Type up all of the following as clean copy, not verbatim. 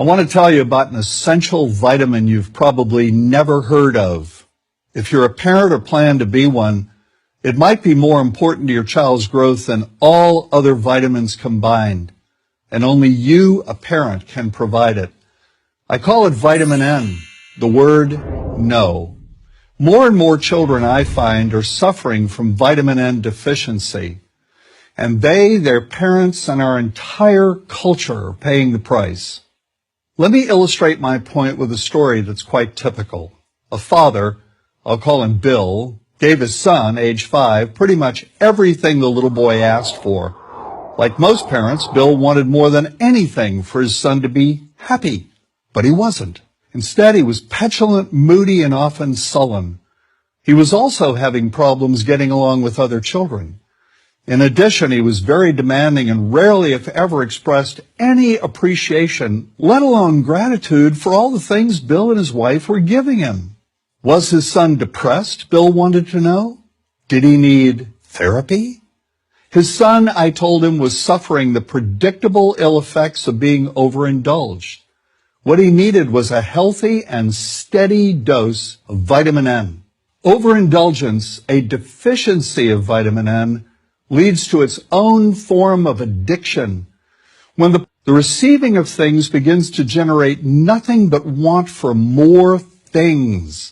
I want to tell you about an essential vitamin you've probably never heard of. If you're a parent or plan to be one, it might be more important to your child's growth than all other vitamins combined, and only you, a parent, can provide it. I call it vitamin N, the word no. More and more children, I find, are suffering from vitamin N deficiency, and they, their parents, and our entire culture are paying the price. Let me illustrate my point with a story that's quite typical. A father, I'll call him Bill, gave his son, age 5, pretty much everything the little boy asked for. Like most parents, Bill wanted more than anything for his son to be happy, but he wasn't. Instead, he was petulant, moody, and often sullen. He was also having problems getting along with other children. In addition, he was very demanding and rarely, if ever, expressed any appreciation, let alone gratitude, for all the things Bill and his wife were giving him. Was his son depressed, Bill wanted to know? Did he need therapy? His son, I told him, was suffering the predictable ill effects of being overindulged. What he needed was a healthy and steady dose of vitamin N. Overindulgence, a deficiency of vitamin N, leads to its own form of addiction. When the receiving of things begins to generate nothing but want for more things.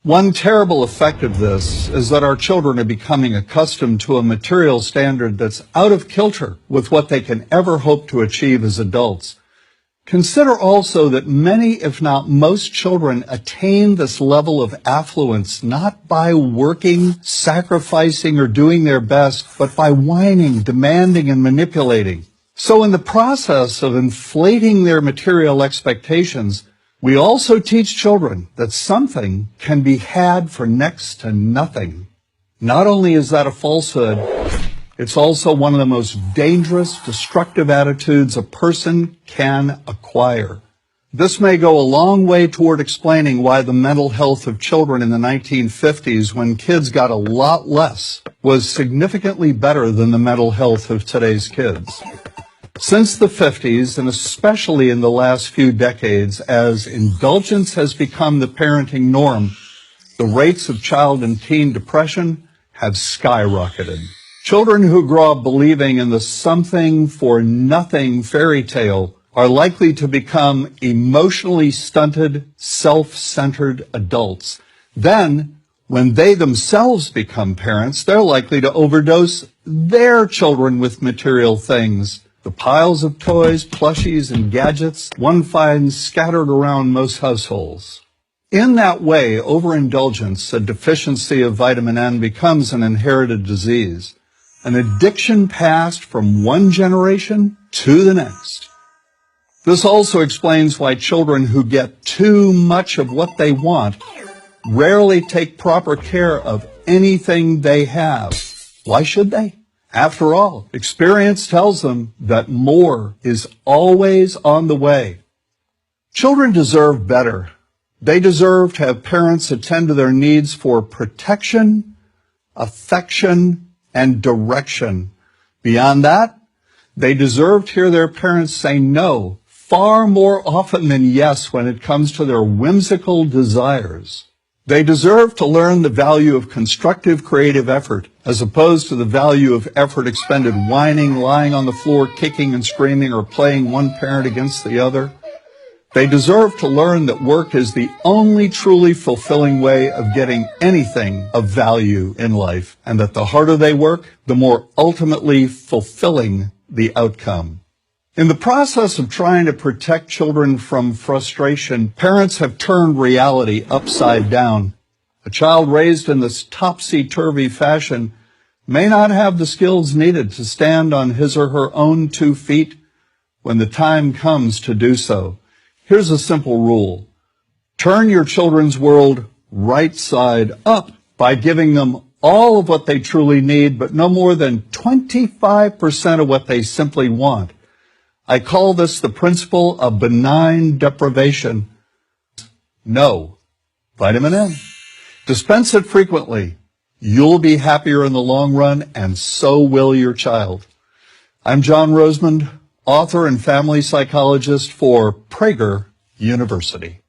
One terrible effect of this is that our children are becoming accustomed to a material standard that's out of kilter with what they can ever hope to achieve as adults. Consider also that many, if not most, children attain this level of affluence not by working, sacrificing, or doing their best, but by whining, demanding, and manipulating. So in the process of inflating their material expectations, we also teach children that something can be had for next to nothing. Not only is that a falsehood, it's also one of the most dangerous, destructive attitudes a person can acquire. This may go a long way toward explaining why the mental health of children in the 1950s, when kids got a lot less, was significantly better than the mental health of today's kids. Since the 50s, and especially in the last few decades, as indulgence has become the parenting norm, the rates of child and teen depression have skyrocketed. Children who grow up believing in the something for nothing fairy tale are likely to become emotionally stunted, self-centered adults. Then, when they themselves become parents, they're likely to overdose their children with material things. The piles of toys, plushies, and gadgets one finds scattered around most households. In that way, overindulgence, a deficiency of vitamin N, becomes an inherited disease. An addiction passed from one generation to the next. This also explains why children who get too much of what they want rarely take proper care of anything they have. Why should they? After all, experience tells them that more is always on the way. Children deserve better. They deserve to have parents attend to their needs for protection, affection, and direction. Beyond that, they deserve to hear their parents say no far more often than yes when it comes to their whimsical desires. They deserve to learn the value of constructive creative effort as opposed to the value of effort expended whining, lying on the floor, kicking and screaming, or playing one parent against the other. They deserve to learn that work is the only truly fulfilling way of getting anything of value in life, and that the harder they work, the more ultimately fulfilling the outcome. In the process of trying to protect children from frustration, parents have turned reality upside down. A child raised in this topsy-turvy fashion may not have the skills needed to stand on his or her own 2 feet when the time comes to do so. Here's a simple rule. Turn your children's world right side up by giving them all of what they truly need, but no more than 25% of what they simply want. I call this the principle of benign deprivation. No. Vitamin N. Dispense it frequently. You'll be happier in the long run, and so will your child. I'm John Rosemond, author and family psychologist for Prager University.